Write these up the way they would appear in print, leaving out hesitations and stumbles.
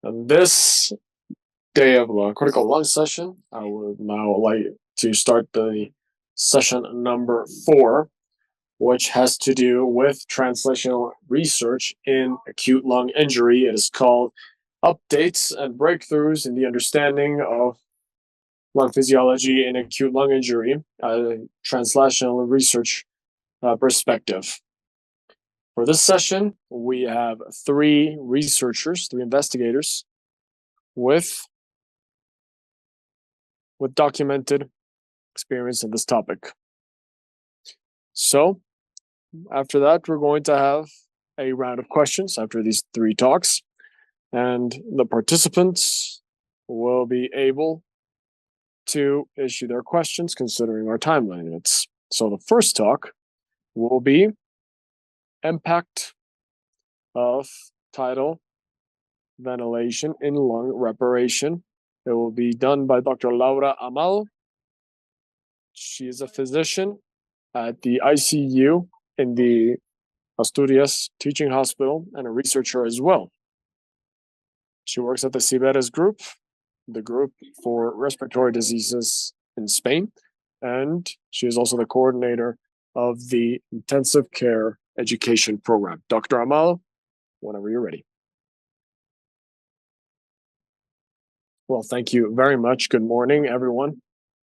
On this day of the critical lung session, I would now like to start the session number 4, which has to do with translational research in acute lung injury. It is called Updates and Breakthroughs in the Understanding of Lung Physiology in Acute Lung Injury, translational research perspective. For this session, we have 3 researchers, 3 investigators with documented experience in this topic. So after that, we're going to have a round of questions after these 3 talks, and the participants will be able to issue their questions considering our time limits. So the first talk will be impact of tidal ventilation in lung reparation. It will be done by Dr. Laura Amado. She is a physician at the ICU in the Asturias Teaching Hospital and a researcher as well. She works at the Ciberes group, the group for respiratory diseases in Spain, and she is also the coordinator of the intensive care education program. Dr. Amado, whenever you're ready. Well, thank you very much. Good morning, everyone.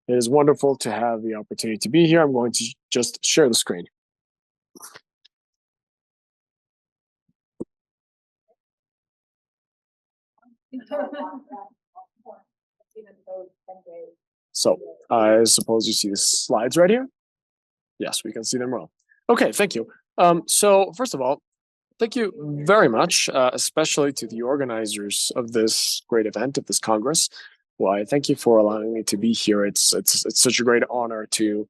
It is wonderful to have the opportunity to be here. I'm going to just share the screen. So I suppose you see the slides right here? Yes, we can see them well. Okay, thank you. So first of all, thank you very much, especially to the organizers of this great event, of this Congress. Well, thank you for allowing me to be here. It's such a great honor to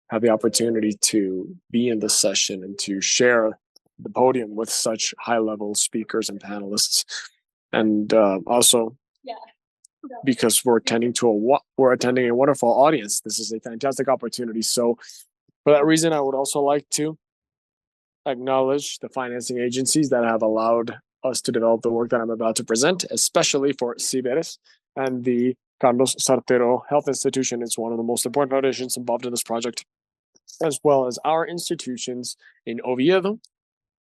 have the opportunity to be in this session and to share the podium with such high-level speakers and panelists. And also, because we're attending a wonderful audience. This is a fantastic opportunity. So for that reason, I would also like to acknowledge the financing agencies that have allowed us to develop the work that I'm about to present, especially for Ciberes and the Carlos Sartero Health Institution. It's one of the most important foundations involved in this project, as well as our institutions in Oviedo,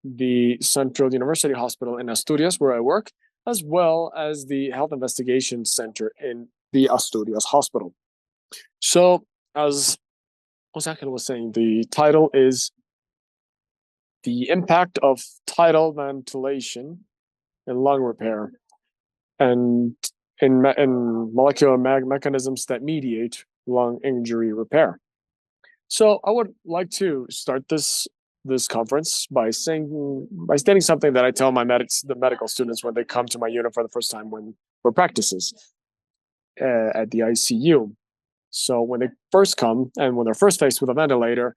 the Central University Hospital in Asturias, where I work, as well as the Health Investigation Center in the Asturias Hospital. So, as Osaka was saying, the title is The Impact of Tidal Ventilation in Lung Repair and in molecular mechanisms that mediate lung injury repair. So I would like to start this conference by stating something that I tell the medical students when they come to my unit for the first time for practices at the ICU. So when they first come and when they're first faced with a ventilator,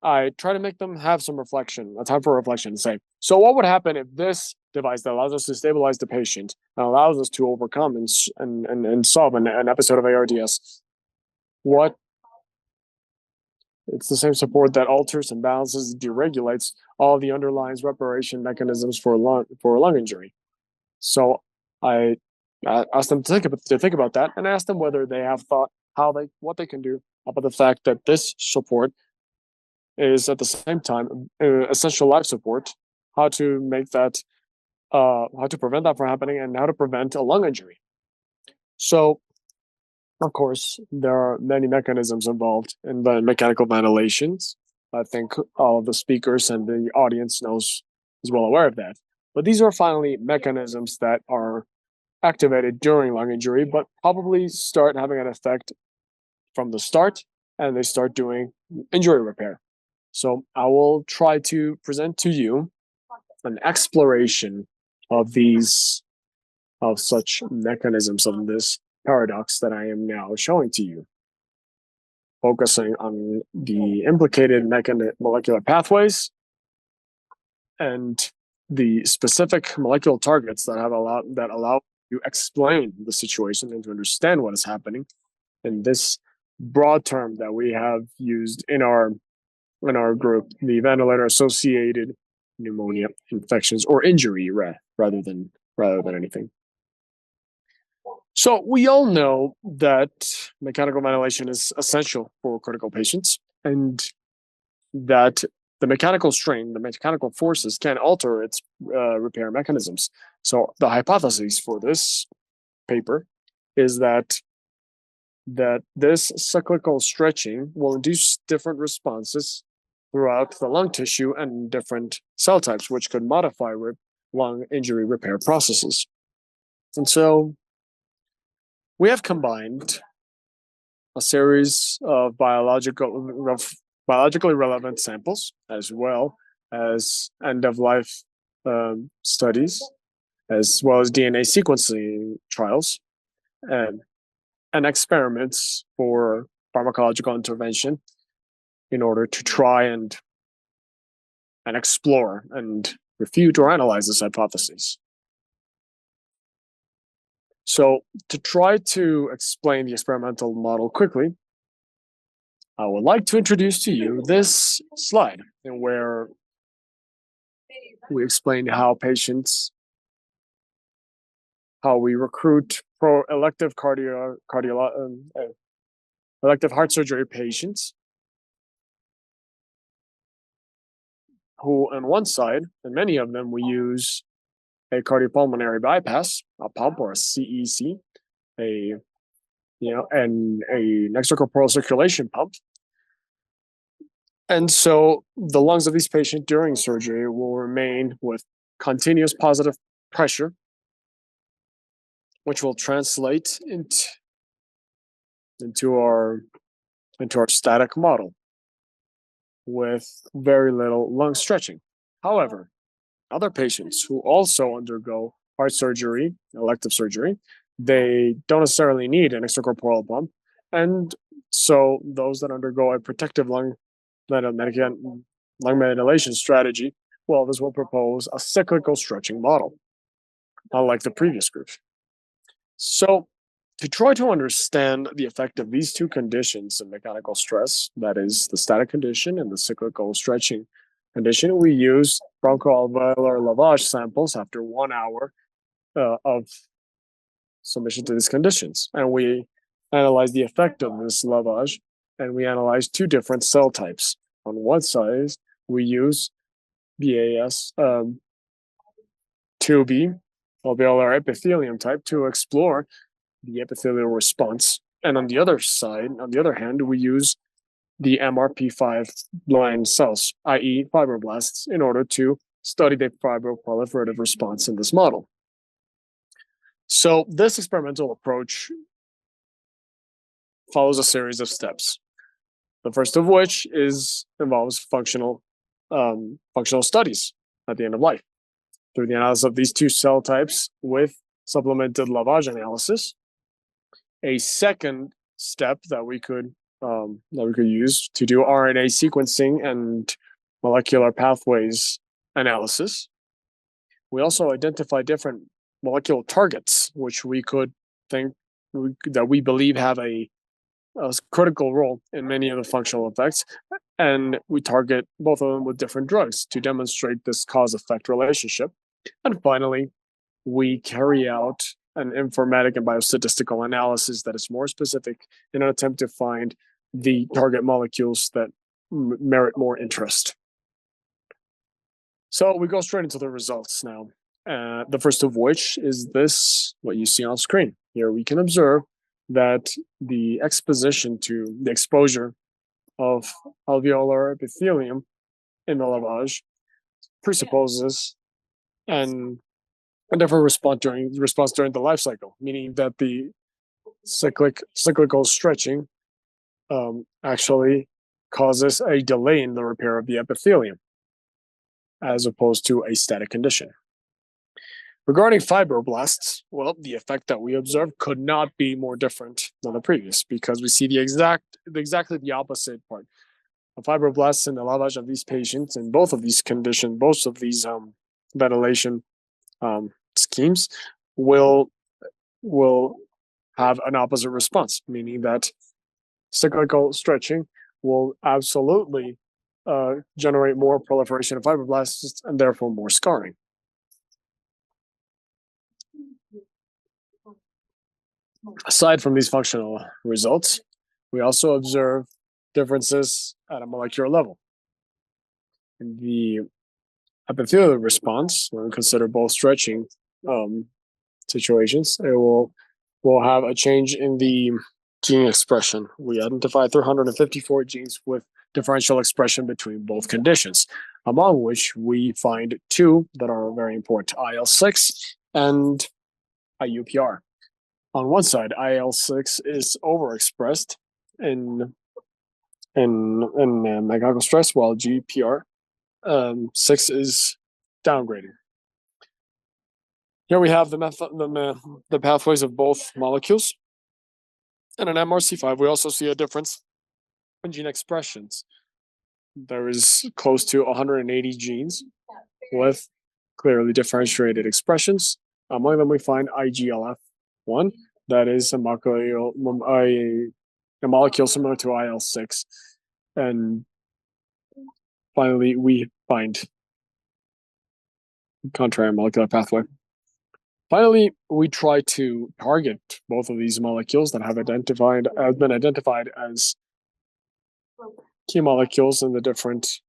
I try to make them have some reflection, a time for reflection, and say, so what would happen if this device that allows us to stabilize the patient and allows us to overcome and solve an episode of ARDS, it's the same support that alters and balances, deregulates all the underlying reparation mechanisms for lung injury. So I asked them to think about that, and I asked them whether they have thought what they can do about the fact that this support is at the same time essential life support, how to make that, how to prevent that from happening, and how to prevent a lung injury. So, of course, there are many mechanisms involved in the mechanical ventilations. I think all of the speakers and the audience is well aware of that. But these are finally mechanisms that are activated during lung injury, but probably start having an effect from the start, and they start doing injury repair. So I will try to present to you an exploration of such mechanisms of this paradox that I am now showing to you, focusing on the implicated molecular pathways and the specific molecular targets that allow you to explain the situation and to understand what is happening in this broad term that we have used in our group, the ventilator-associated pneumonia infections or injury, rather than anything. So we all know that mechanical ventilation is essential for critical patients, and that the mechanical strain, the mechanical forces can alter its repair mechanisms. So the hypothesis for this paper is that this cyclical stretching will induce different responses throughout the lung tissue and different cell types, which could modify lung injury repair processes. And so we have combined a series of biologically relevant samples, as well as end-of-life studies, as well as DNA sequencing trials, and experiments for pharmacological intervention in order to try and explore and refute or analyze this hypothesis. So to try to explain the experimental model quickly, I would like to introduce to you this slide where we explain how we recruit elective elective heart surgery patients who, on one side, and many of them, we use a cardiopulmonary bypass, a pump or a CEC, and an extracorporeal circulation pump. And so the lungs of these patients during surgery will remain with continuous positive pressure, which will translate into our static model with very little lung stretching. However, other patients who also undergo heart surgery, elective surgery, they don't necessarily need an extracorporeal pump. And so those that undergo a protective lung ventilation strategy, well, this will propose a cyclical stretching model, unlike the previous group. So to try to understand the effect of these two conditions of mechanical stress, that is the static condition and the cyclical stretching condition, we use bronchoalveolar lavage samples after 1 hour of submission to these conditions. And we analyze the effect of this lavage, and we analyze two different cell types. On one side, we use BAS 2B, alveolar epithelium type, to explore the epithelial response. And on the other side, on the other hand, we use the MRP5 blind cells, i.e. fibroblasts, in order to study the fibroproliferative response in this model. So this experimental approach follows a series of steps. The first of which involves functional studies at the end of life through the analysis of these two cell types with supplemented lavage analysis. A second step that we could use to do RNA sequencing and molecular pathways analysis. We also identify different molecular targets, which we could think that we believe have a critical role in many of the functional effects, and we target both of them with different drugs to demonstrate this cause-effect relationship. And finally, we carry out an informatic and biostatistical analysis that is more specific in an attempt to find the target molecules that merit more interest. So we go straight into the results now. The first of which is this, what you see on screen. Here we can observe that the exposure of alveolar epithelium in the lavage presupposes and different response during the life cycle, meaning that the cyclical stretching actually causes a delay in the repair of the epithelium, as opposed to a static condition. Regarding fibroblasts, well, the effect that we observe could not be more different than the previous, because we see exactly the opposite part. The fibroblasts in the lavage of these patients in both of these conditions, both of these ventilation schemes will have an opposite response, meaning that cyclical stretching will absolutely generate more proliferation of fibroblasts and therefore more scarring. Aside from these functional results, we also observe differences at a molecular level. In the epithelial response, when we consider both stretching situations, it will have a change in the gene expression. We identified 354 genes with differential expression between both conditions, among which we find two that are very important, IL-6 and IUPR. On one side, IL-6 is overexpressed in mechanical stress, while GPR 6 is downgraded. Here we have the pathways of both molecules. And in MRC5, we also see a difference in gene expressions. There is close to 180 genes with clearly differentiated expressions. Among them, we find IGLF1, that is a molecule similar to IL-6. And finally, we find contrary molecular pathway. Finally, we try to target both of these molecules that have been identified as key molecules in the different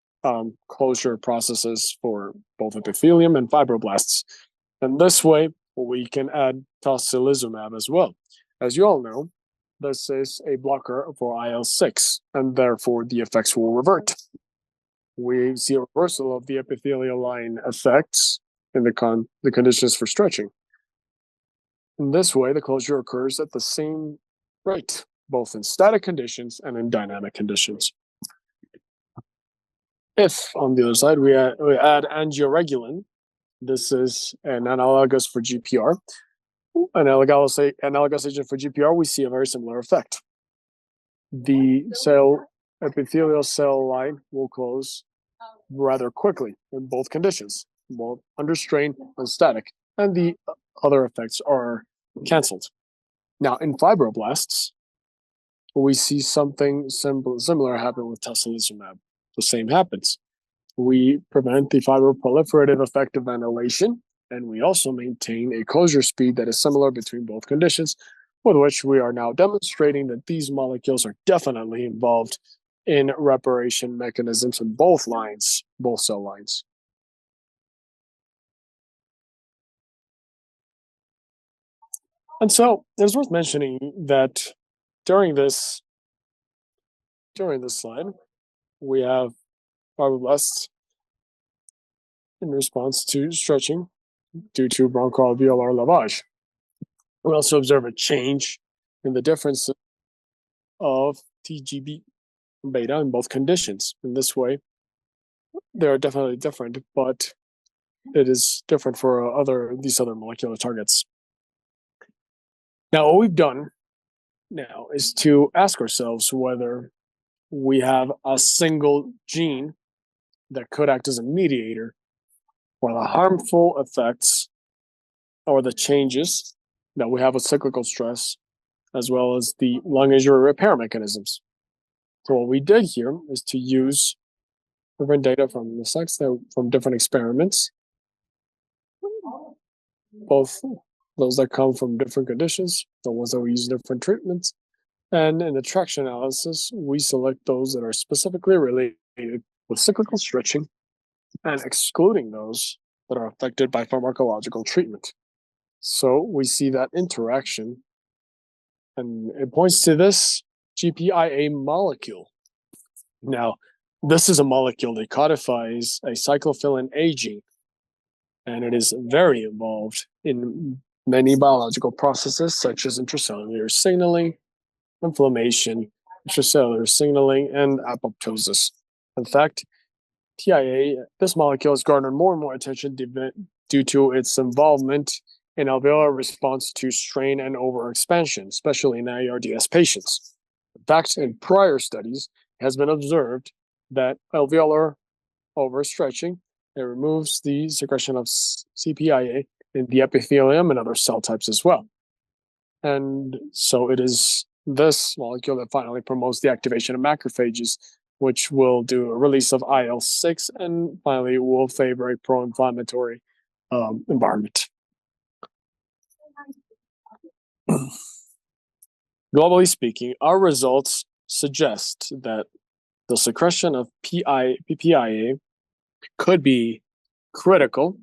closure processes for both epithelium and fibroblasts. And this way, we can add tocilizumab as well. As you all know, this is a blocker for IL-6, and therefore the effects will revert. We see a reversal of the epithelial line effects in the conditions for stretching. In this way, the closure occurs at the same rate, both in static conditions and in dynamic conditions. If, on the other side, we add angioregulin, this is an analogous for GPR, an analogous agent for GPR, we see a very similar effect. The epithelial cell line will close rather quickly in both conditions, both under strain and static, and the other effects are canceled. Now, in fibroblasts, we see something similar happen with tocilizumab. The same happens. We prevent the fibroproliferative effect of ventilation, and we also maintain a closure speed that is similar between both conditions, with which we are now demonstrating that these molecules are definitely involved in reparation mechanisms in both cell lines. And so it's worth mentioning that during this slide, we have fibroblasts in response to stretching due to bronchoalveolar lavage. We also observe a change in the difference of TGB beta in both conditions. In this way, they are definitely different, but it is different for these other molecular targets. Now, what we've done now is to ask ourselves whether we have a single gene that could act as a mediator for the harmful effects or the changes that we have with cyclical stress, as well as the lung injury repair mechanisms. So what we did here is to use different data from the sex from different experiments, both those that come from different conditions, the ones that we use different treatments, and in the traction analysis, we select those that are specifically related with cyclical stretching and excluding those that are affected by pharmacological treatment. So we see that interaction, and it points to this GPIA molecule. Now, this is a molecule that codifies a cyclophilin A gene, and it is very involved in many biological processes such as intracellular signaling, inflammation, intracellular signaling, and apoptosis. In fact, TIA, this molecule has garnered more and more attention due to its involvement in alveolar response to strain and overexpansion, especially in ARDS patients. In fact, in prior studies, it has been observed that alveolar overstretching, it removes the secretion of CPIA in the epithelium and other cell types as well. And so it is this molecule that finally promotes the activation of macrophages, which will do a release of IL-6 and finally will favor a pro-inflammatory environment. Globally speaking, our results suggest that the secretion of PPIA could be critical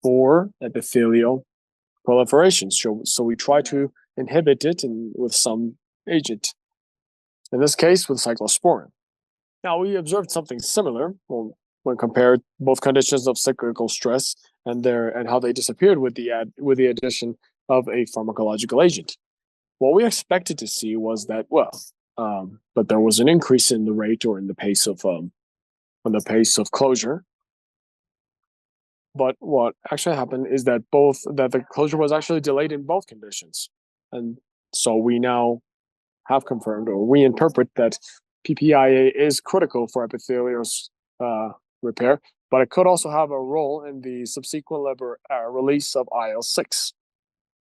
for epithelial proliferation. So we try to inhibit it with some agent, in this case with cyclosporin. Now, we observed something similar when compared both conditions of cyclical stress and how they disappeared with the addition of a pharmacological agent. What we expected to see was that, but there was an increase in the rate or in the pace of closure. But what actually happened is that the closure was actually delayed in both conditions, and so we now have confirmed, or we interpret that PPIA is critical for epithelial repair, but it could also have a role in the subsequent release of IL-6.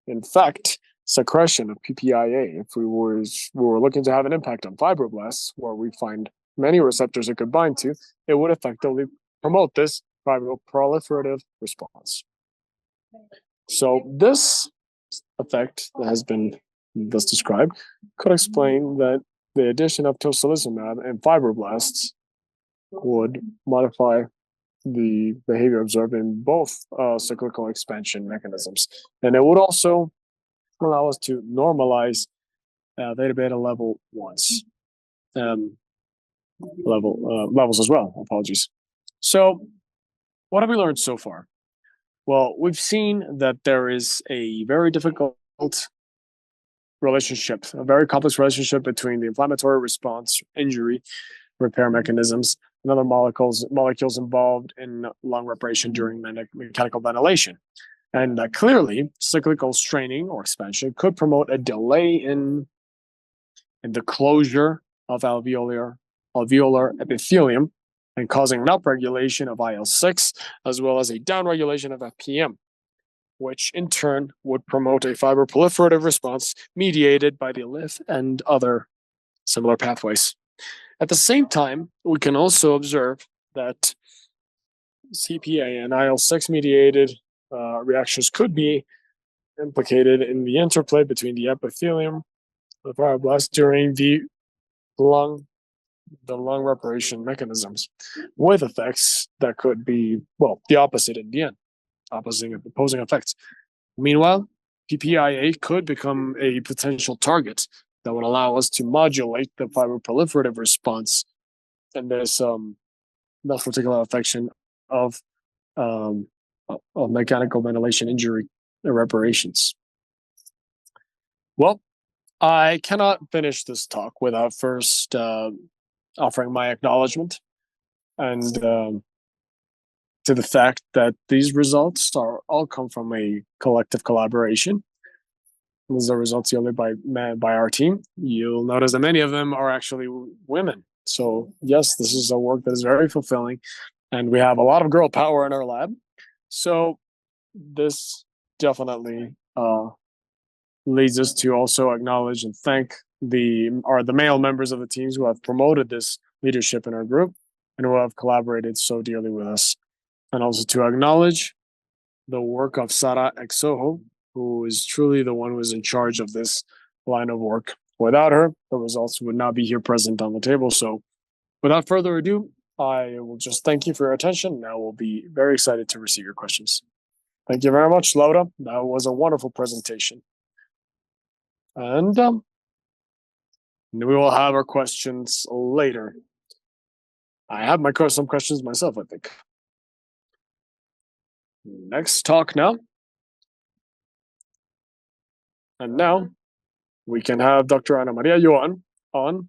In fact, secretion of PPIA, if we were looking to have an impact on fibroblasts, where we find many receptors it could bind to, it would effectively promote this fibroproliferative response. So this effect that has been thus described could explain that the addition of tocilizumab in fibroblasts would modify the behavior observed in both cyclical expansion mechanisms. And it would also allow us to normalize theta beta level once. Levels as well, apologies. So what have we learned so far? Well, we've seen that there is a very difficult relationship, a very complex relationship between the inflammatory response, injury, repair mechanisms, and other molecules involved in lung reparation during mechanical ventilation. And clearly, cyclical straining or expansion could promote a delay in the closure of alveolar epithelium and causing an upregulation of IL-6 as well as a downregulation of FPM, which in turn would promote a fibroproliferative response mediated by the LIF and other similar pathways. At the same time, we can also observe that CPA and IL-6 mediated reactions could be implicated in the interplay between the epithelium, the fibroblast during the lung reparation mechanisms, with effects that could be, the opposite in the end, opposing effects. Meanwhile, PPIA could become a potential target that would allow us to modulate the fibroproliferative response in this particular affection of mechanical ventilation injury reparations. Well, I cannot finish this talk without first offering my acknowledgement and to the fact that these results all come from a collective collaboration. These are results yielded by our team. You'll notice that many of them are actually women. So yes, this is a work that is very fulfilling, and we have a lot of girl power in our lab. So this definitely leads us to also acknowledge and thank the male members of the teams who have promoted this leadership in our group and who have collaborated so dearly with us. And also to acknowledge the work of Sara Exoho, who is truly the one who is in charge of this line of work. Without her, the results would not be here present on the table. So without further ado, I will just thank you for your attention. Now we'll be very excited to receive your questions. Thank you very much, Laura. That was a wonderful presentation. And we will have our questions later. I have some questions myself, I think. Next talk now. And now we can have Dr. Ana Maria Ioan on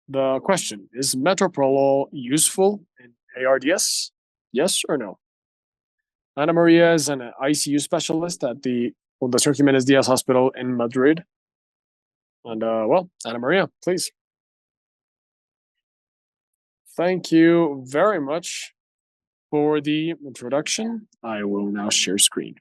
the question: is metoprolol useful in ARDS? Yes or no? Ana Maria is an ICU specialist at the Fundación Jiménez Díaz Hospital in Madrid. And Ana Maria, please. Thank you very much for the introduction. I will now share screen.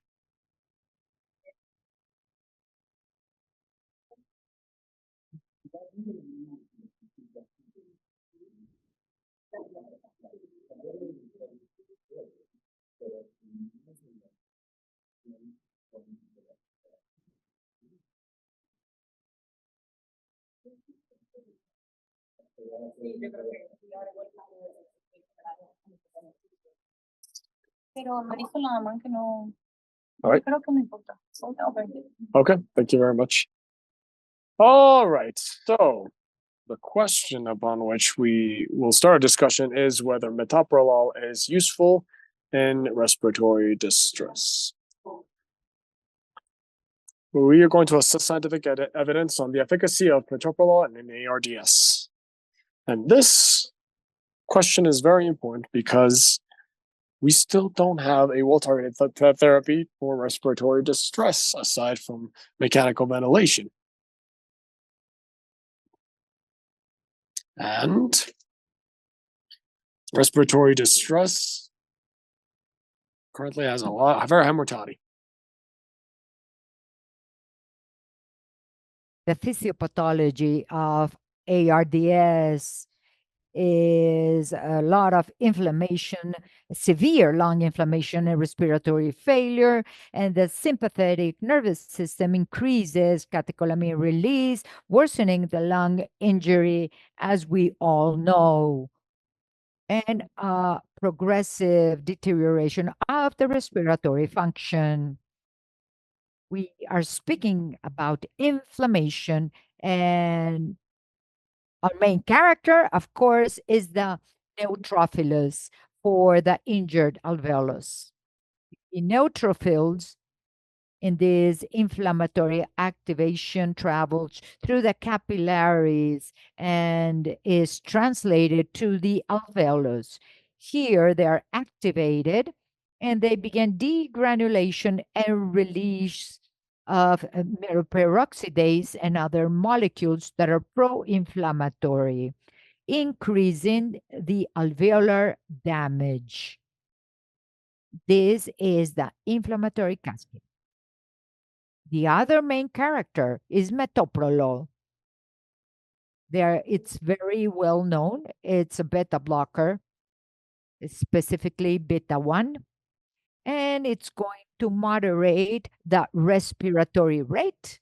All right. Okay, thank you very much. All right, so the question upon which we will start a discussion is whether metoprolol is useful in respiratory distress. We are going to assess scientific evidence on the efficacy of metoprolol in ARDS. And this question is very important because we still don't have a well-targeted therapy for respiratory distress aside from mechanical ventilation. And respiratory distress currently has a very high mortality. The physiopathology of ARDS is a lot of inflammation, severe lung inflammation and respiratory failure, and the sympathetic nervous system increases catecholamine release, worsening the lung injury, as we all know, and progressive deterioration of the respiratory function. We are speaking about inflammation, and our main character, of course, is the neutrophilus for the injured alveolus. The neutrophils in this inflammatory activation travels through the capillaries and is translated to the alveolus. Here they are activated and they begin degranulation and release of meroperoxidase and other molecules that are pro-inflammatory, increasing the alveolar damage. This is the inflammatory cascade. The other main character is metoprolol. It's very well known. It's a beta blocker, specifically beta 1, and it's going to moderate the respiratory rate.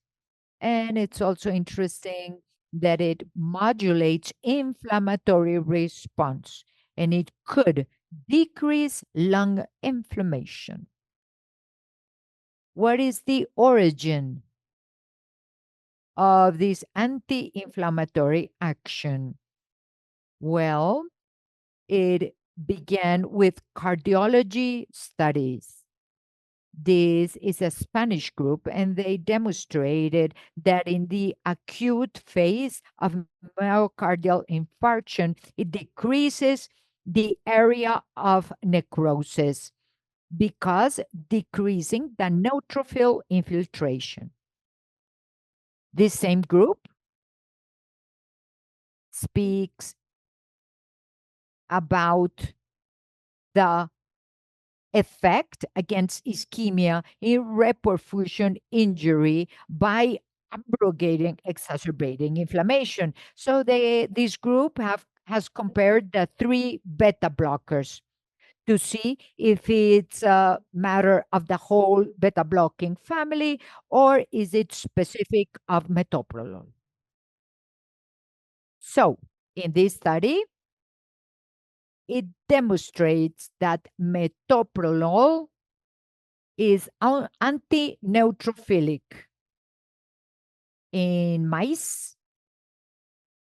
And it's also interesting that it modulates inflammatory response, and it could decrease lung inflammation. What is the origin of this anti-inflammatory action? Well, it began with cardiology studies. This is a Spanish group, and they demonstrated that in the acute phase of myocardial infarction, it decreases the area of necrosis because decreasing the neutrophil infiltration. This same group speaks about the effect against ischemia in reperfusion injury by abrogating exacerbating inflammation. So this group has compared the 3 beta blockers to see if it's a matter of the whole beta blocking family or is it specific of metoprolol. So in this study, it demonstrates that metoprolol is anti-neutrophilic. In mice,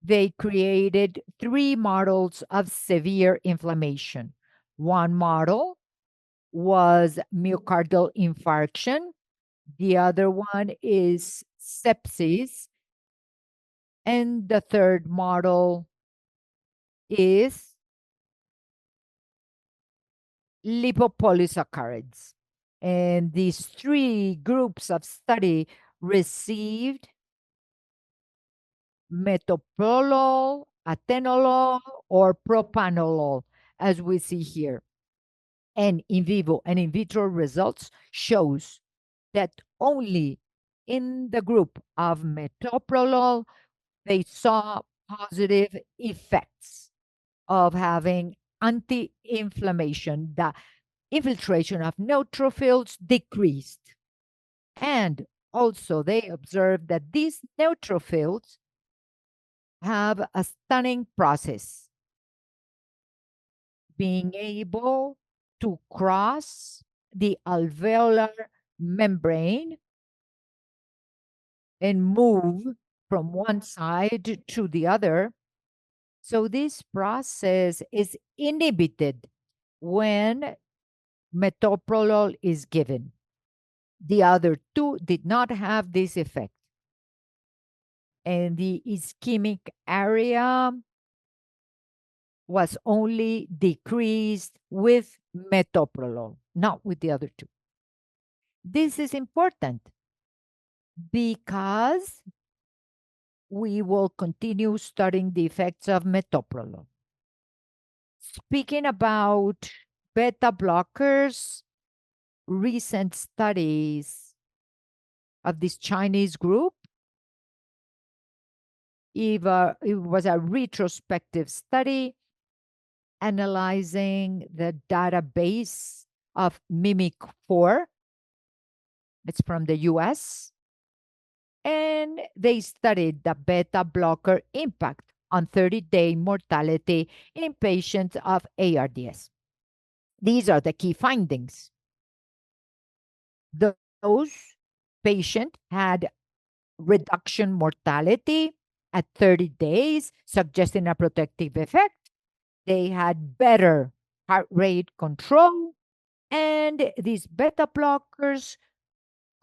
they created 3 models of severe inflammation. One model was myocardial infarction. The other one is sepsis. And the third model is lipopolysaccharides. And these 3 groups of study received metoprolol, atenolol, or propanolol, as we see here. And in vivo and in vitro results shows that only in the group of metoprolol, they saw positive effects of having anti-inflammation. The infiltration of neutrophils decreased. And also they observed that these neutrophils have a stunning process, being able to cross the alveolar membrane and move from one side to the other. So this process is inhibited when metoprolol is given. The other two did not have this effect. And the ischemic area was only decreased with metoprolol, not with the other two. This is important because we will continue studying the effects of metoprolol. Speaking about beta blockers, recent studies of this Chinese group, it was a retrospective study analyzing the database of Mimic4. It's from the US. And they studied the beta blocker impact on 30-day mortality in patients of ARDS. These are the key findings. Those patients had reduction mortality at 30 days, suggesting a protective effect. They had better heart rate control, and these beta blockers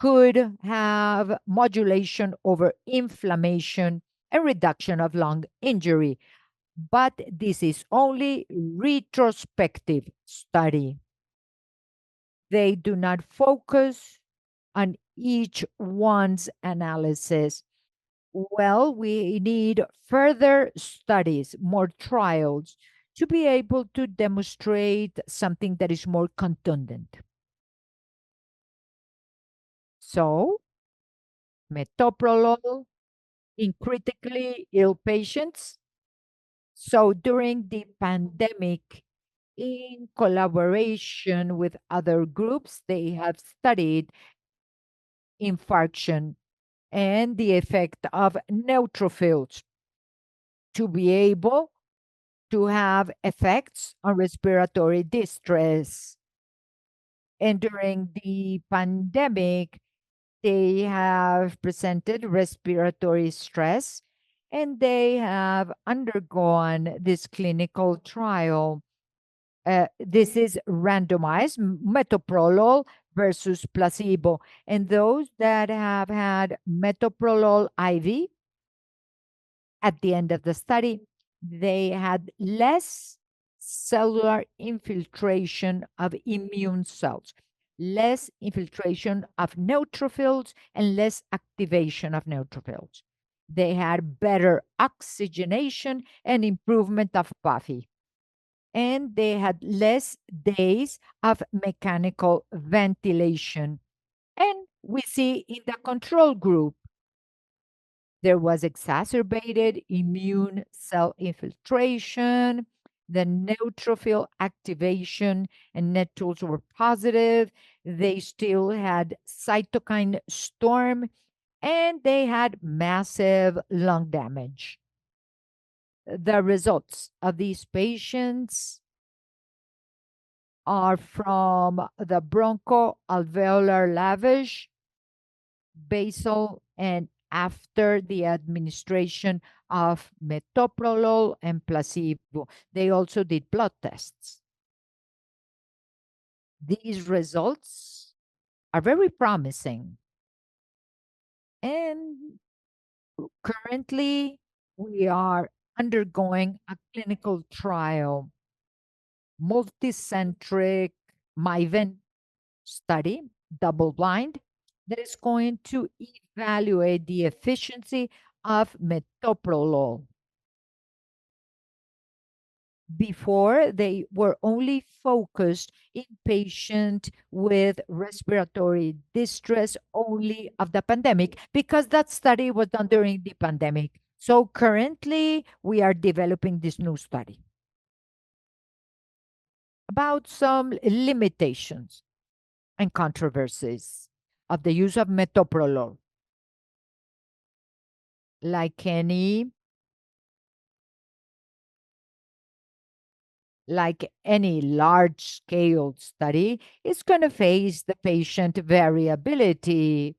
could have modulation over inflammation and reduction of lung injury. But this is only retrospective study. They do not focus on each one's analysis. Well, we need further studies, more trials, to be able to demonstrate something that is more contundent. So, metoprolol in critically ill patients. So, during the pandemic, in collaboration with other groups, they have studied infarction and the effect of neutrophils to be able to have effects on respiratory distress. And during the pandemic, they have presented respiratory stress and they have undergone this clinical trial. This is randomized metoprolol versus placebo. And those that have had metoprolol IV at the end of the study, they had less cellular infiltration of immune cells, less infiltration of neutrophils, and less activation of neutrophils. They had better oxygenation and improvement of puffy. And they had less days of mechanical ventilation. And we see in the control group, there was exacerbated immune cell infiltration, the neutrophil activation and net tools were positive. They still had cytokine storm and they had massive lung damage. The results of these patients are from the bronchoalveolar lavage, basal, and after the administration of metoprolol and placebo. They also did blood tests. These results are very promising. And currently, we are undergoing a clinical trial, multicentric MIVEN study, double blind, that is going to evaluate the efficiency of metoprolol. Before, they were only focused in patients with respiratory distress only of the pandemic because that study was done during the pandemic. So currently, we are developing this new study about some limitations and controversies of the use of metoprolol. Like any like any large-scale study, is going to face the patient variability,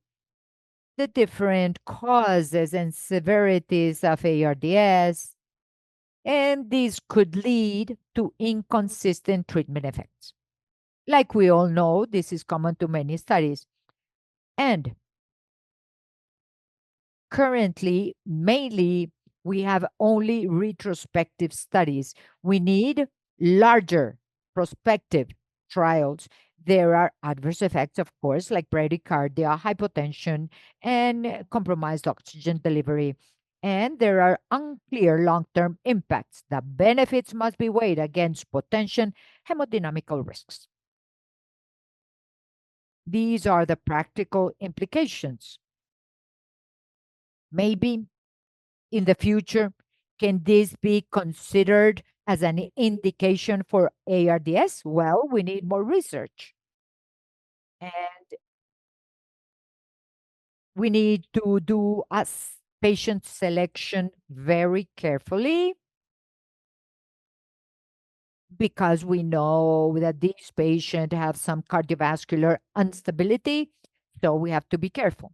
the different causes and severities of ARDS, and these could lead to inconsistent treatment effects. Like we all know, this is common to many studies. And currently, mainly, we have only retrospective studies. We need larger prospective trials. There are adverse effects, of course, like bradycardia, hypotension, and compromised oxygen delivery. And there are unclear long-term impacts. The benefits must be weighed against potential hemodynamical risks. These are the practical implications. Maybe in the future, can this be considered as an indication for ARDS? Well, we need more research. And we need to do a patient selection very carefully because we know that these patients have some cardiovascular instability, so we have to be careful.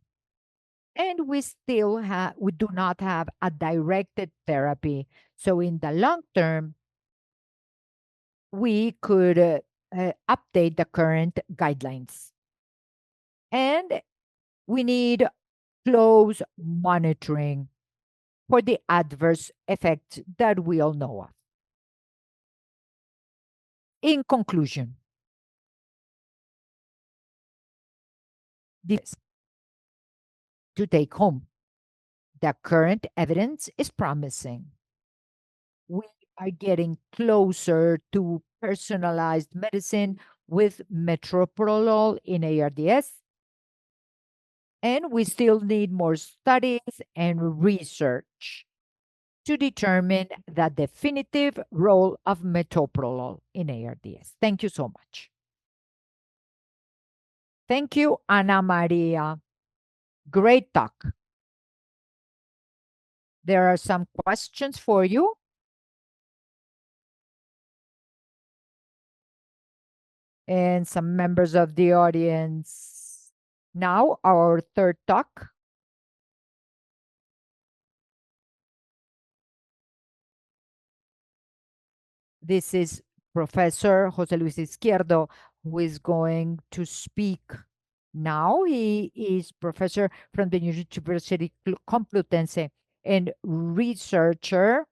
And we do not have a directed therapy. So in the long term, we could update the current guidelines. And we need close monitoring for the adverse effects that we all know of. In conclusion, this to take home. The current evidence is promising. We are getting closer to personalized medicine with metoprolol in ARDS, and we still need more studies and research to determine the definitive role of metoprolol in ARDS. Thank you so much. Thank you, Ana Maria. Great talk. There are some questions for you. And some members of the audience. Now, our third talk. This is Professor José Luis Izquierdo, who is going to speak now. He is professor from the University Complutense and researcher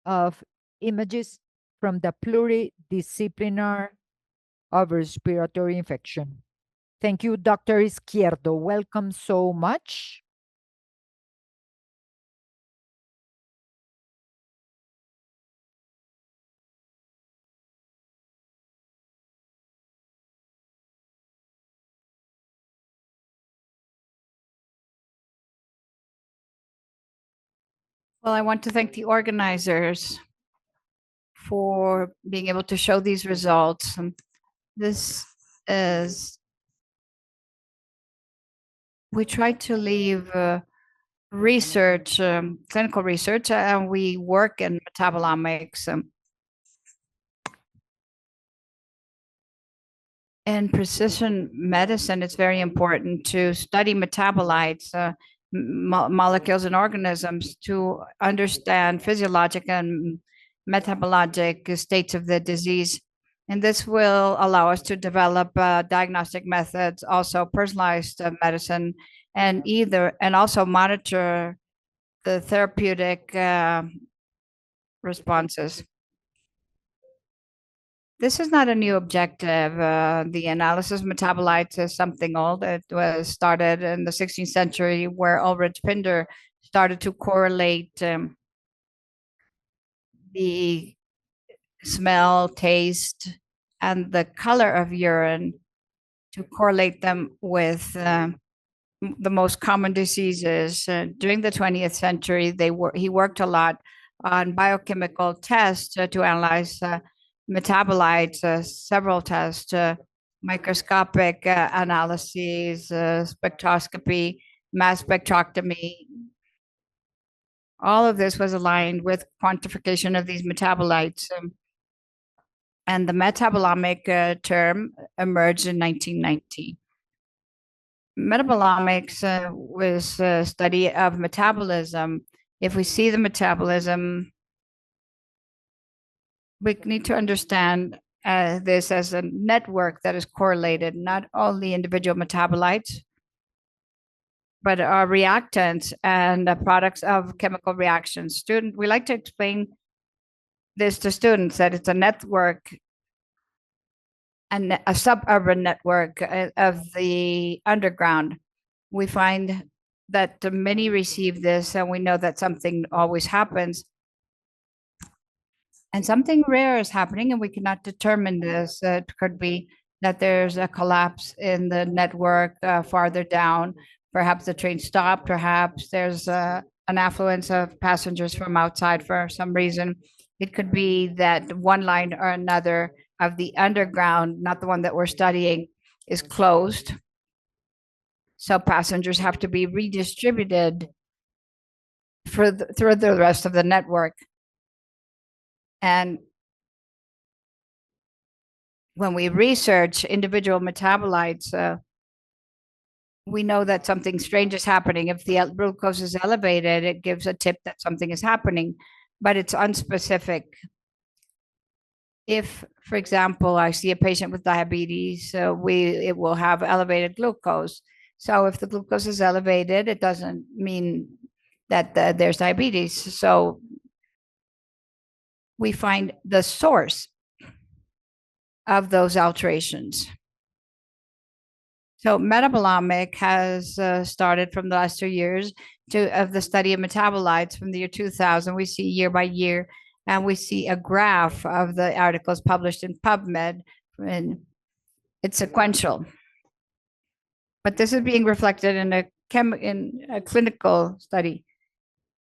of images from the pluridisciplinar of respiratory infection. Thank you, Dr. Izquierdo. Welcome so much. Well, I want to thank the organizers for being able to show these results. This is, we try to leave research, clinical research, and we work in metabolomics. In precision medicine, it's very important to study metabolites, molecules and organisms to understand physiologic and metabologic states of the disease. And this will allow us to develop diagnostic methods, also personalized medicine, and also monitor the therapeutic responses. This is not a new objective. The analysis of metabolites is something old. It was started in the 16th century, where Ulrich Pinder started to correlate the smell, taste, and the color of urine to correlate them with the most common diseases. During the 20th century, he worked a lot on biochemical tests to analyze metabolites, several tests, microscopic analyses, spectroscopy, mass spectrometry. All of this was aligned with quantification of these metabolites. And the metabolomic term emerged in 1990. Metabolomics was a study of metabolism. If we see the metabolism, we need to understand this as a network that is correlated, not only individual metabolites, but our reactants and products of chemical reactions. We like to explain this to students that it's a network and a suburban network of the underground. We find that many receive this, and we know that something always happens. And something rare is happening, and we cannot determine this. It could be that there's a collapse in the network farther down. Perhaps the train stopped. Perhaps there's an affluence of passengers from outside for some reason. It could be that one line or another of the underground, not the one that we're studying, is closed. So passengers have to be redistributed through the rest of the network. And when we research individual metabolites, we know that something strange is happening. If the glucose is elevated, it gives a tip that something is happening, but it's unspecific. If, for example, I see a patient with diabetes, it will have elevated glucose. So if the glucose is elevated, it doesn't mean that there's diabetes. So we find the source of those alterations. So metabolomic has started from the last 2 years of the study of metabolites from the year 2000. We see year by year, and we see a graph of the articles published in PubMed, and it's sequential. But this is being reflected in a clinical study.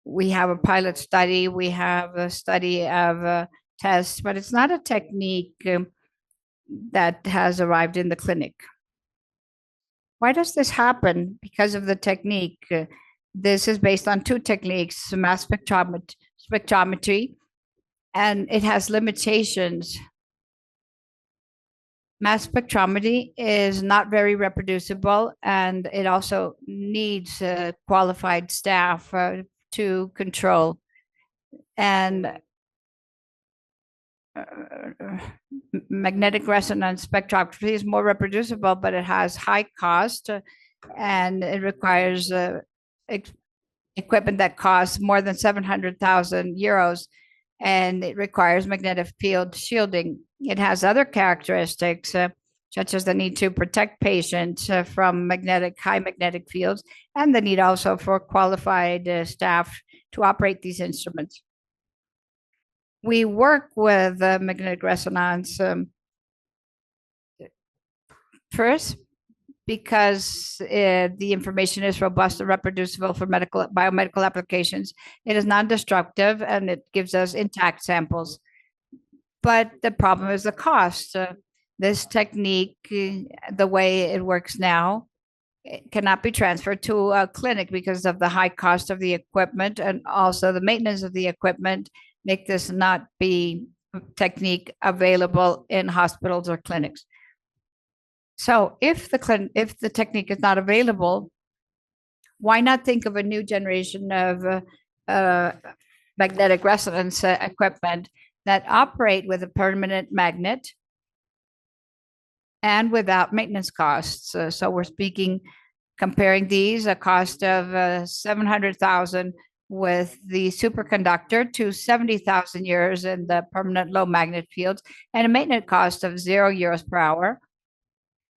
We have a pilot study, we have a study of tests, but it's not a technique that has arrived in the clinic. Why does this happen? Because of the technique. This is based on 2 techniques, mass spectrometry, and it has limitations. Mass spectrometry is not very reproducible, and it also needs qualified staff to control. And magnetic resonance spectroscopy is more reproducible, but it has high cost, and it requires equipment that costs more than 700,000 euros, and it requires magnetic field shielding. It has other characteristics, such as the need to protect patients from high magnetic fields, and the need also for qualified staff to operate these instruments. We work with magnetic resonance first because the information is robust and reproducible for biomedical applications. It is non-destructive, and it gives us intact samples. But the problem is the cost. This technique, the way it works now, it cannot be transferred to a clinic because of the high cost of the equipment, and also the maintenance of the equipment make this not be a technique available in hospitals or clinics. So if the technique is not available, why not think of a new generation of magnetic resonance equipment that operate with a permanent magnet and without maintenance costs? So we're comparing these, a cost of 700,000 with the superconductor to 70,000 euros in the permanent low magnet fields, and a maintenance cost of €0 per hour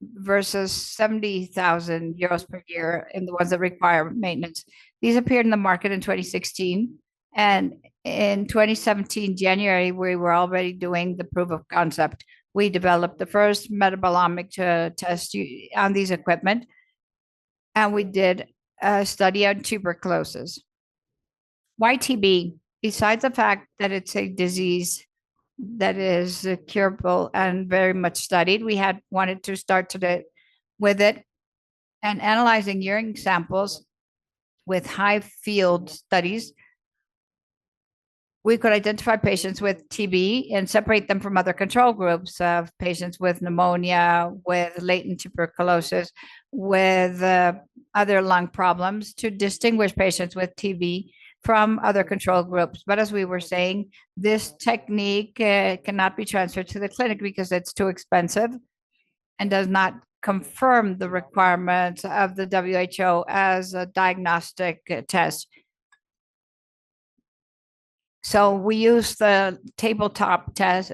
versus 70,000 euros per year in the ones that require maintenance. These appeared in the market in 2016, and in 2017, January, we were already doing the proof of concept. We developed the first metabolomic test on these equipment, and we did a study on tuberculosis. Why TB? Besides the fact that it's a disease that is curable and very much studied, we had wanted to start with it and analyzing urine samples with high field studies. we could identify patients with TB and separate them from other control groups of patients with pneumonia, with latent tuberculosis, with other lung problems, to distinguish patients with TB from other control groups. But as we were saying, this technique cannot be transferred to the clinic because it's too expensive and does not confirm the requirements of the WHO as a diagnostic test. So we use the tabletop test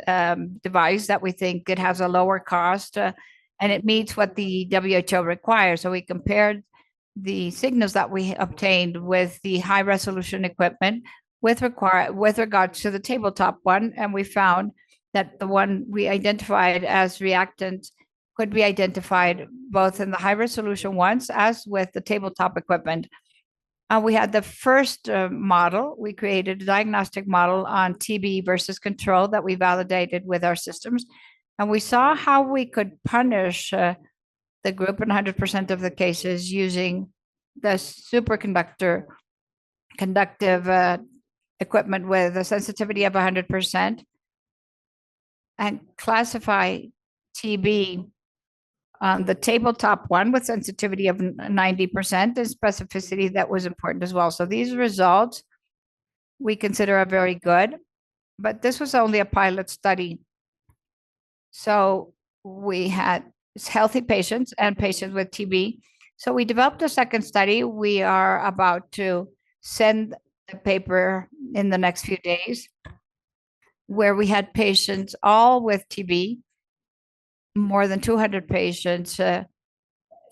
device that we think it has a lower cost and it meets what the WHO requires. So we compared the signals that we obtained with the high resolution equipment with regards to the tabletop one, and we found that the one we identified as reactant could be identified both in the high resolution ones as with the tabletop equipment. We had the first model. We created a diagnostic model on TB versus control that we validated with our systems. And we saw how we could punish the group in 100% of the cases using the superconductive equipment with a sensitivity of 100% and classify TB on the tabletop one with sensitivity of 90% and specificity that was important as well. So these results we consider are very good, but this was only a pilot study. So we had healthy patients and patients with TB. So we developed a second study. We are about to send the paper in the next few days, where we had patients all with TB, more than 200 patients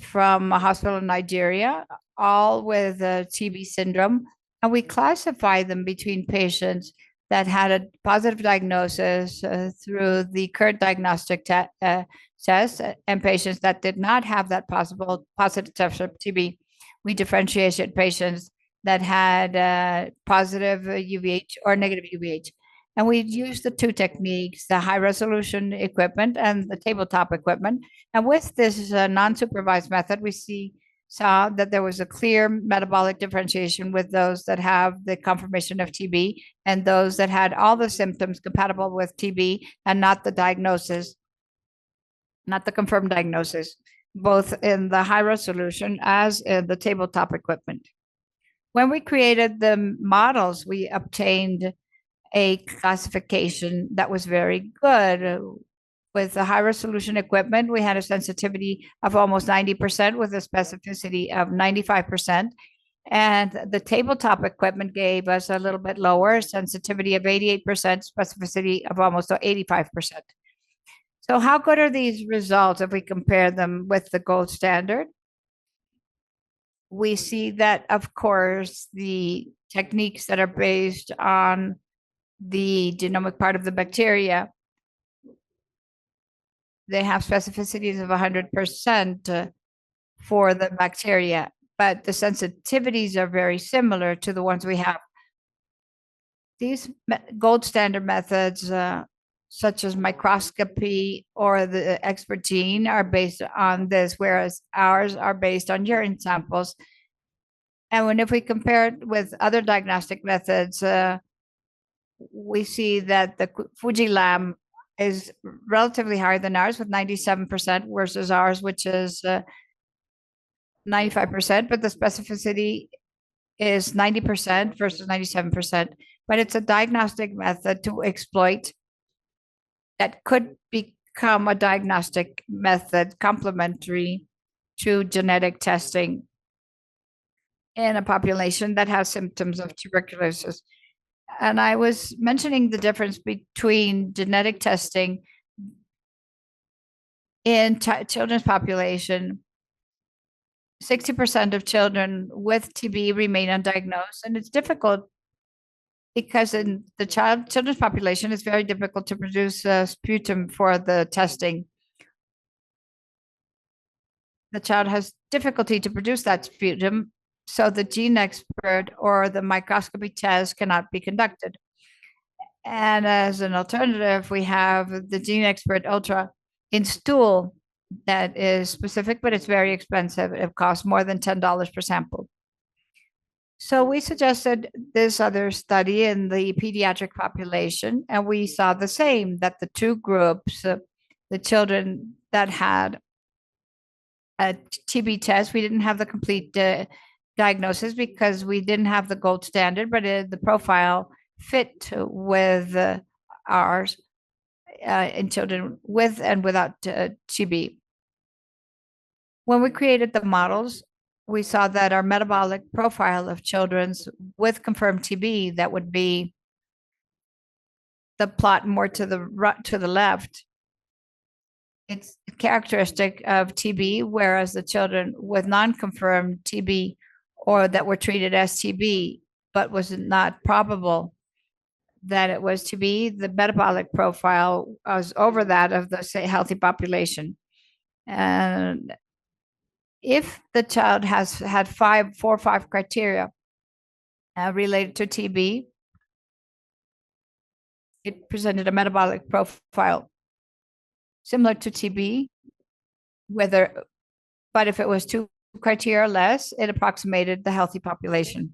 from a hospital in Nigeria, all with TB syndrome. And we classify them between patients that had a positive diagnosis through the current diagnostic test and patients that did not have that positive test of TB. We differentiated patients that had positive UVH or negative UVH. And we used the two techniques, the high resolution equipment and the tabletop equipment. And with this non-supervised method, we saw that there was a clear metabolic differentiation with those that have the confirmation of TB and those that had all the symptoms compatible with TB and not the diagnosis, not the confirmed diagnosis, both in the high resolution as in the tabletop equipment. When we created the models, we obtained a classification that was very good. With the high resolution equipment, we had a sensitivity of almost 90% with a specificity of 95%. And the tabletop equipment gave us a little bit lower sensitivity of 88%, specificity of almost 85%. So how good are these results if we compare them with the gold standard? We see that, of course, the techniques that are based on the genomic part of the bacteria, they have specificities of 100% for the bacteria, but the sensitivities are very similar to the ones we have. These gold standard methods, such as microscopy or the expert gene, are based on this, whereas ours are based on urine samples. And if we compare it with other diagnostic methods, we see that the Fuji-Lam is relatively higher than ours with 97% versus ours, which is 95%, but the specificity is 90% versus 97%. But it's a diagnostic method to exploit that could become a diagnostic method complementary to genetic testing in a population that has symptoms of tuberculosis. And I was mentioning the difference between genetic testing in children's population. 60% of children with TB remain undiagnosed, and it's difficult because in the children's population, it's very difficult to produce sputum for the testing. The child has difficulty to produce that sputum, so the gene expert or the microscopy test cannot be conducted. And as an alternative, we have the gene expert ultra in stool that is specific, but it's very expensive. It costs more than $10 per sample. So we suggested this other study in the pediatric population, and we saw the same, that the two groups, the children that had a TB test, we didn't have the complete diagnosis because we didn't have the gold standard, but the profile fit with ours in children with and without TB. When we created the models, we saw that our metabolic profile of children with confirmed TB, that would be the plot more to the left, it's characteristic of TB, whereas the children with non-confirmed TB or that were treated as TB, but was not probable that it was TB, the metabolic profile was over that of the healthy population. And if the child has had 4 or 5 criteria related to TB, it presented a metabolic profile similar to TB, but if it was 2 criteria or less, it approximated the healthy population.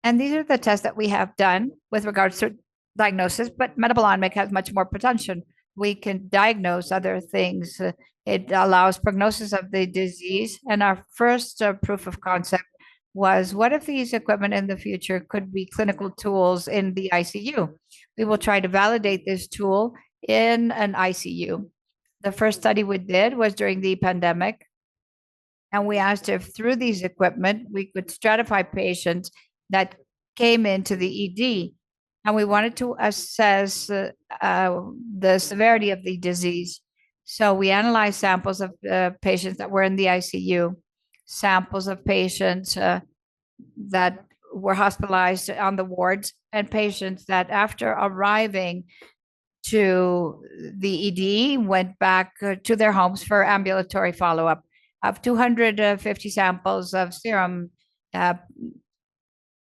And these are the tests that we have done with regards to diagnosis, but metabolomics has much more potential. We can diagnose other things. It allows prognosis of the disease. And our first proof of concept was, what if these equipment in the future could be clinical tools in the ICU? We will try to validate this tool in an ICU. The first study we did was during the pandemic. And we asked if through these equipment, we could stratify patients that came into the ED. And we wanted to assess the severity of the disease. So we analyzed samples of patients that were in the ICU, samples of patients that were hospitalized on the wards, and patients that after arriving to the ED went back to their homes for ambulatory follow-up. Of 250 samples of serum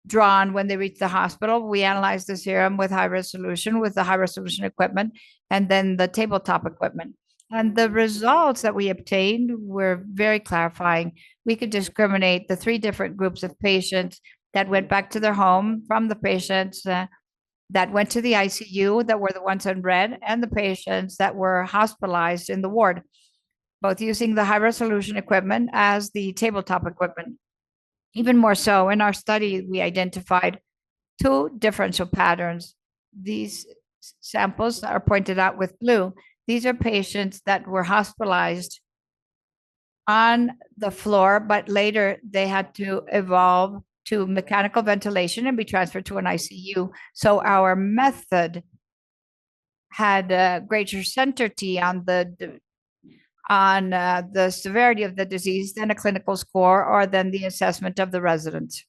drawn when they reached the hospital, we analyzed the serum with high resolution, with the high resolution equipment, and then the tabletop equipment. And the results that we obtained were very clarifying. We could discriminate the 3 different groups of patients that went back to their home from the patients that went to the ICU, that were the ones in red, and the patients that were hospitalized in the ward, both using the high resolution equipment as the tabletop equipment. Even more so, in our study, we identified 2 differential patterns. These samples are pointed out with blue. These are patients that were hospitalized on the floor, but later they had to evolve to mechanical ventilation and be transferred to an ICU. So our method had greater centrity on the severity of the disease than a clinical score or than the assessment of the residents.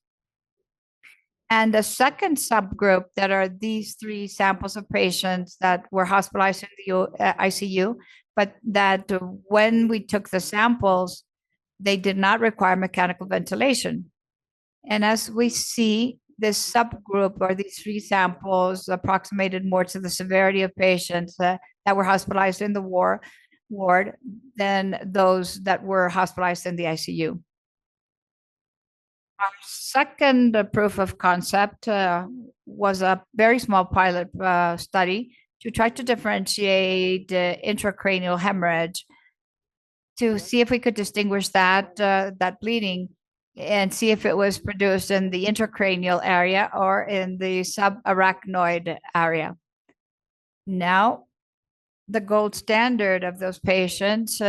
And the second subgroup, that are these 3 samples of patients that were hospitalized in the ICU, but that when we took the samples, they did not require mechanical ventilation. And as we see, this subgroup, or these 3 samples, approximated more to the severity of patients that were hospitalized in the ward than those that were hospitalized in the ICU. Our second proof of concept was a very small pilot study to try to differentiate intracranial hemorrhage, to see if we could distinguish that bleeding and see if it was produced in the intracranial area or in the subarachnoid area. Now, the gold standard of those patients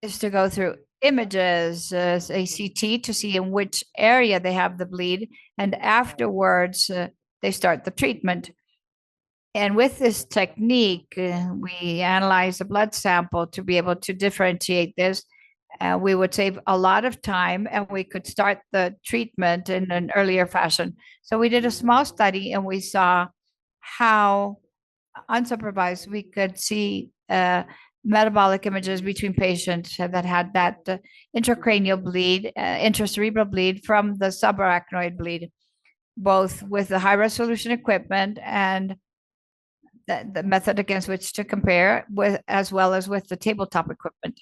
is to go through images, a CT, to see in which area they have the bleed, and afterwards they start the treatment. And with this technique, we analyze a blood sample to be able to differentiate this. We would save a lot of time, and we could start the treatment in an earlier fashion. So we did a small study, and we saw how unsupervised we could see metabolic images between patients that had that intracranial bleed, intracerebral bleed from the subarachnoid bleed, both with the high resolution equipment and the method against which to compare, with as well as with the tabletop equipment.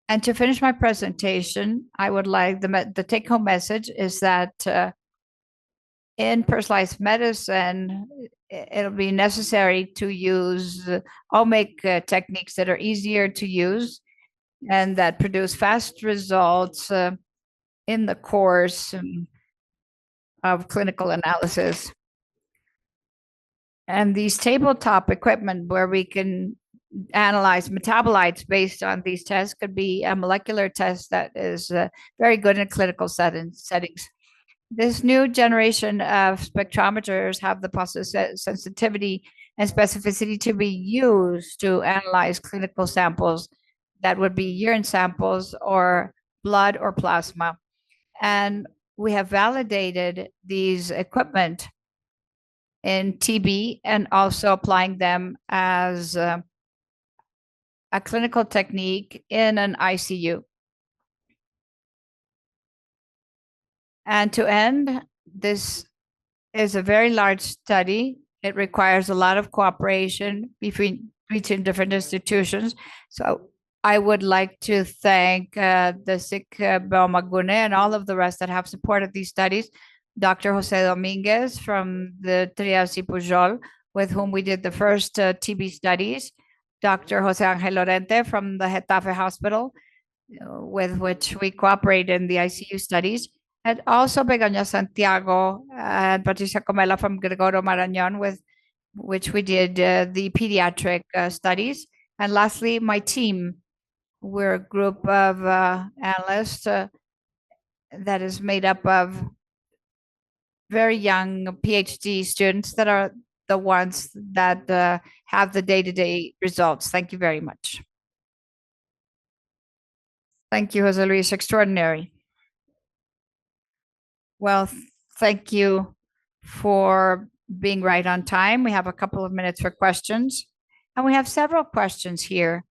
And to finish my presentation, I would like the take-home message is that in personalized medicine, it'll be necessary to use omic techniques that are easier to use and that produce fast results in the course of clinical analysis. And these tabletop equipment where we can analyze metabolites based on these tests could be a molecular test that is very good in clinical settings. This new generation of spectrometers have the sensitivity and specificity to be used to analyze clinical samples that would be urine samples or blood or plasma. And we have validated these equipment in TB and also applying them as a clinical technique in an ICU. And to end, this is a very large study. It requires a lot of cooperation between different institutions. So I would like to thank the SIC Beaumagune and all of the rest that have supported these studies. Dr. Jose Dominguez from the Trias y Pujol, with whom we did the first TB studies. Dr. Jose Angel Lorente from the Getafe Hospital, with which we cooperate in the ICU studies. And also Begoña Santiago and Patricia Comella from Gregorio Marañón, with which we did the pediatric studies. And lastly, my team. We're a group of analysts that is made up of very young PhD students that are the ones that have the day-to-day results. Thank you very much. Thank you, Jose Luis. Extraordinary. Well, thank you for being right on time. We have a couple of minutes for questions, and we have several questions here.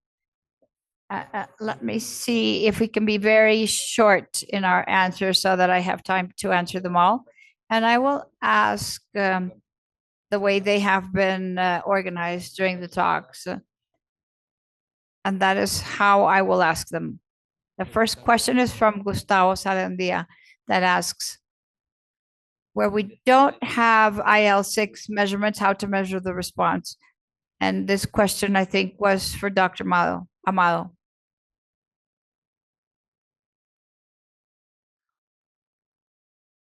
Let me see if we can be very short in our answers so that I have time to answer them all. And I will ask the way they have been organized during the talks. And that is how I will ask them. The first question is from Gustavo Salandia that asks, where we don't have IL-6 measurements, how to measure the response? And this question, I think, was for Dr. Amado.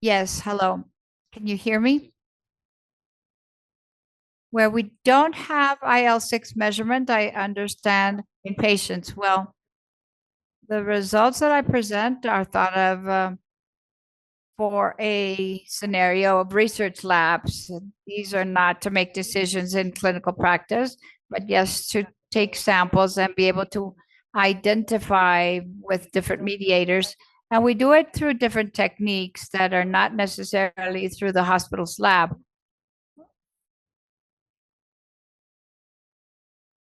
Yes, hello. Can you hear me? Where we don't have IL-6 measurement, I understand in patients. Well, the results that I present are thought of for a scenario of research labs. These are not to make decisions in clinical practice, but yes, to take samples and be able to identify with different mediators. And we do it through different techniques that are not necessarily through the hospital's lab.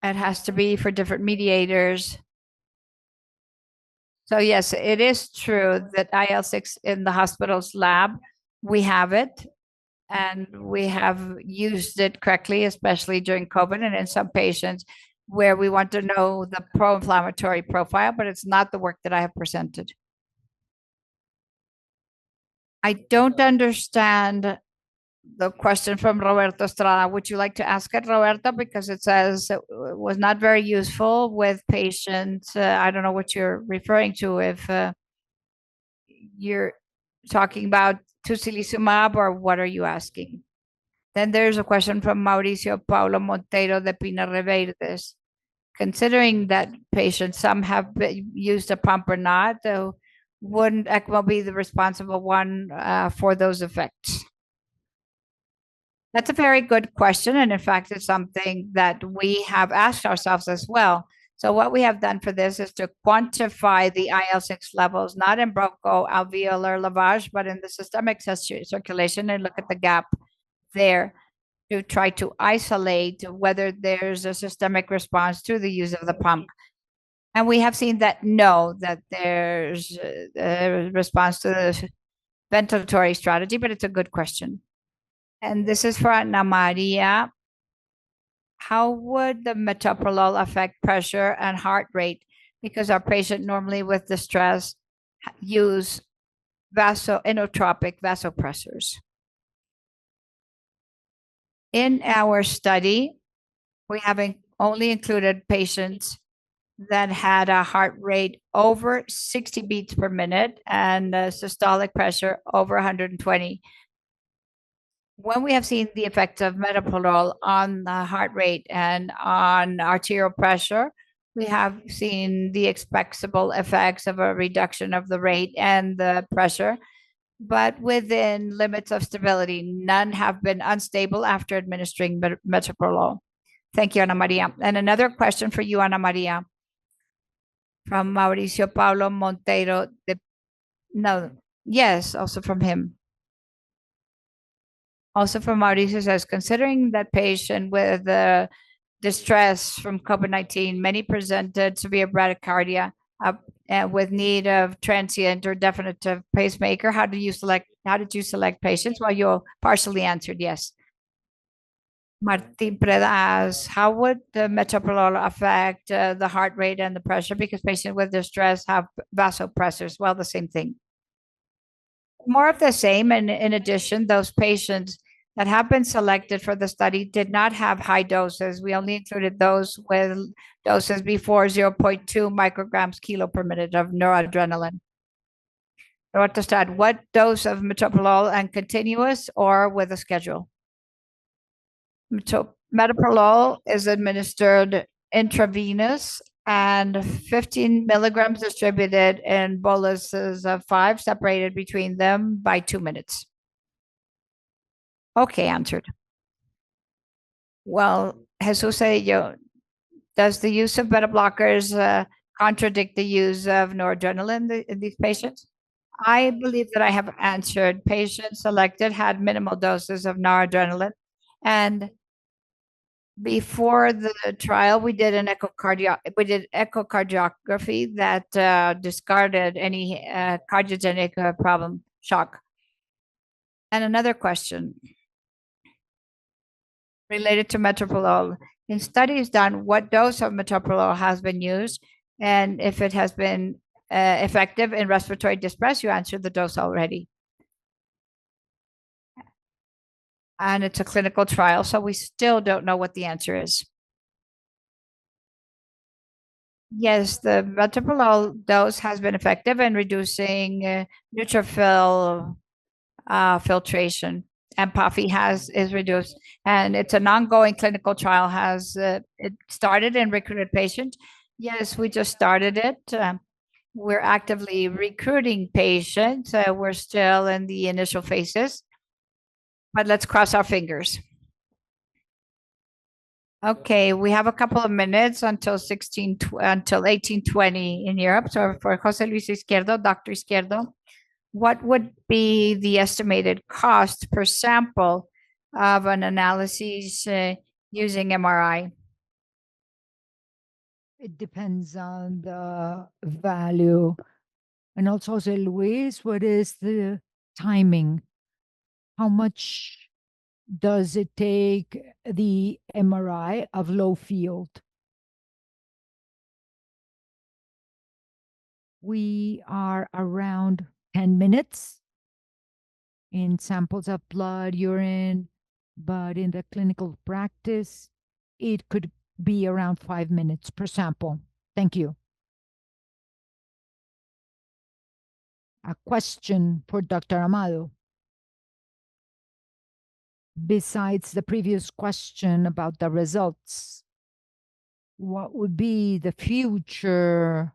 It has to be for different mediators. So yes, it is true that IL-6 in the hospital's lab, we have it, and we have used it correctly, especially during COVID and in some patients where we want to know the pro-inflammatory profile, but it's not the work that I have presented. I don't understand the question from Roberto Estrada. Would you like to ask it, Roberto? Because it says it was not very useful with patients. I don't know what you're referring to, if you're talking about tocilizumab or what are you asking? Then there's a question from Mauricio Paulo Monteiro de Pina Reverdes. Considering that patients, some have used a pump or not, wouldn't ECMO be the responsible one for those effects? That's a very good question. And in fact, it's something that we have asked ourselves as well. So what we have done for this is to quantify the IL-6 levels, not in bronchoalveolar lavage, but in the systemic circulation, and look at the gap there to try to isolate whether there's a systemic response to the use of the pump. And we have seen that no, that there's a response to the ventilatory strategy, but it's a good question. And this is for Ana Maria. How would the metoprolol affect pressure and heart rate? because our patient normally with distress use inotropic vasopressors. In our study, we have only included patients that had a heart rate over 60 beats per minute and a systolic pressure over 120. When we have seen the effects of metoprolol on the heart rate and on arterial pressure, we have seen the expectable effects of a reduction of the rate and the pressure, but within limits of stability. None have been unstable after administering metoprolol. Thank you, Ana Maria. And another question for you, Ana Maria, from Mauricio Paulo Monteiro. Also from him. Also from Mauricio says, considering that patient with distress from COVID-19, many presented severe bradycardia with need of transient or definitive pacemaker. How did you select patients? Well, you partially answered yes. Martin Preda asks, how would the metoprolol affect the heart rate and the pressure? Because patients with distress have vasopressors. Well, the same thing. More of the same. And in addition, those patients that have been selected for the study did not have high doses. We only included those with doses before 0.2 micrograms kilo per minute of noradrenaline. What dose of metoprolol, and continuous or with a schedule? Metoprolol is administered intravenous and 15 milligrams distributed in boluses of 5, separated between them by 2 minutes. Okay, answered. Well, Jesus Cedillo, does the use of beta blockers contradict the use of noradrenaline in these patients? I believe that I have answered. Patients selected had minimal doses of noradrenaline, and before the trial, we did echocardiography that discarded any cardiogenic problem shock. And another question related to metoprolol. In studies done, what dose of metoprolol has been used, and if it has been effective in respiratory distress? You answered the dose already. And it's a clinical trial, so we still don't know what the answer is. Yes, the metoprolol dose has been effective in reducing neutrophil filtration, and PAFI is reduced, and it's an ongoing clinical trial. Has it started in recruited patients? Yes, we just started it. We're actively recruiting patients. We're still in the initial phases, but let's cross our fingers. Okay, we have a couple of minutes until 18:20 in Europe. So for Jose Luis Izquierdo, Dr. Izquierdo, what would be the estimated cost per sample of an analysis using MRI? It depends on the value. And also, Jose Luis, what is the timing? How much does it take the MRI of low field? We are around 10 minutes in samples of blood, urine, but in the clinical practice, it could be around 5 minutes per sample. Thank you. A question for Dr. Amado. Besides the previous question about the results, what would be the future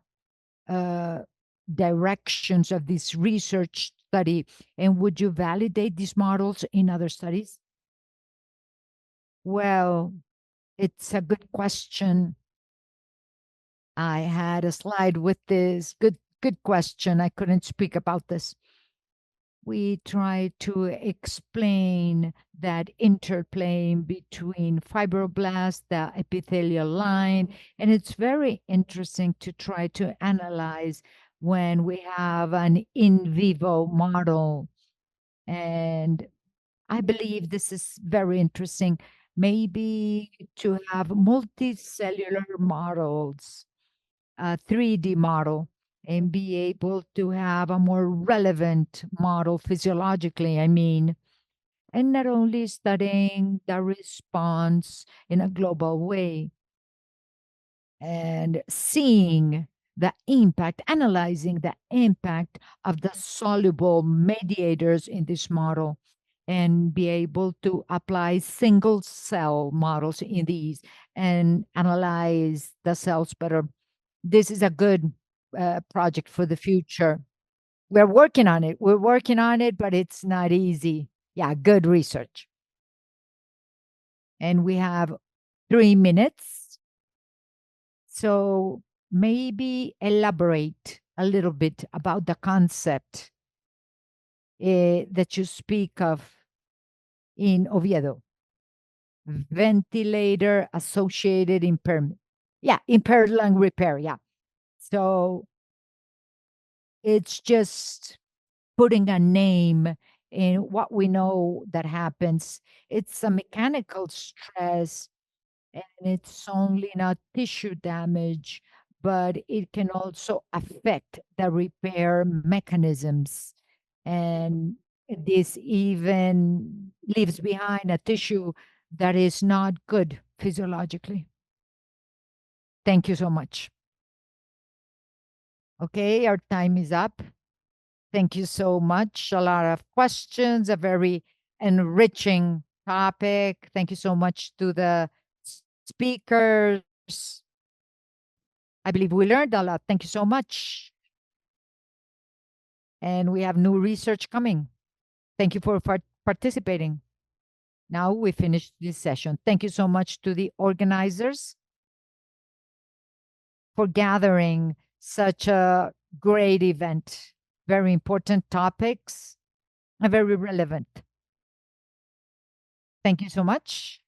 directions of this research study, and would you validate these models in other studies? Well, it's a good question. I had a slide with this. Good question. I couldn't speak about this. We try to explain that interplay between fibroblasts, the epithelial line, and it's very interesting to try to analyze when we have an in vivo model. And I believe this is very interesting, maybe to have multicellular models a 3D model and be able to have a more relevant model physiologically, I mean, and not only studying the response in a global way and seeing the impact, analyzing the impact of the soluble mediators in this model and be able to apply single cell models in these and analyze the cells better. This is a good project for the future. We're working on it. We're working on it, but it's not easy. Yeah, good research. And we have 3 minutes. So maybe elaborate a little bit about the concept that you speak of in Oviedo. Ventilator associated impairment. Yeah, impaired lung repair. Yeah. So it's just putting a name in what we know that happens. It's a mechanical stress, and it's only not tissue damage, but it can also affect the repair mechanisms. And this even leaves behind a tissue that is not good physiologically. Thank you so much. Okay, our time is up. Thank you so much. A lot of questions, a very enriching topic. Thank you so much to the speakers. I believe we learned a lot. Thank you so much. And we have new research coming. Thank you for participating. Now we finish this session. Thank you so much to the organizers for gathering such a great event. Very important topics and very relevant. Thank you so much.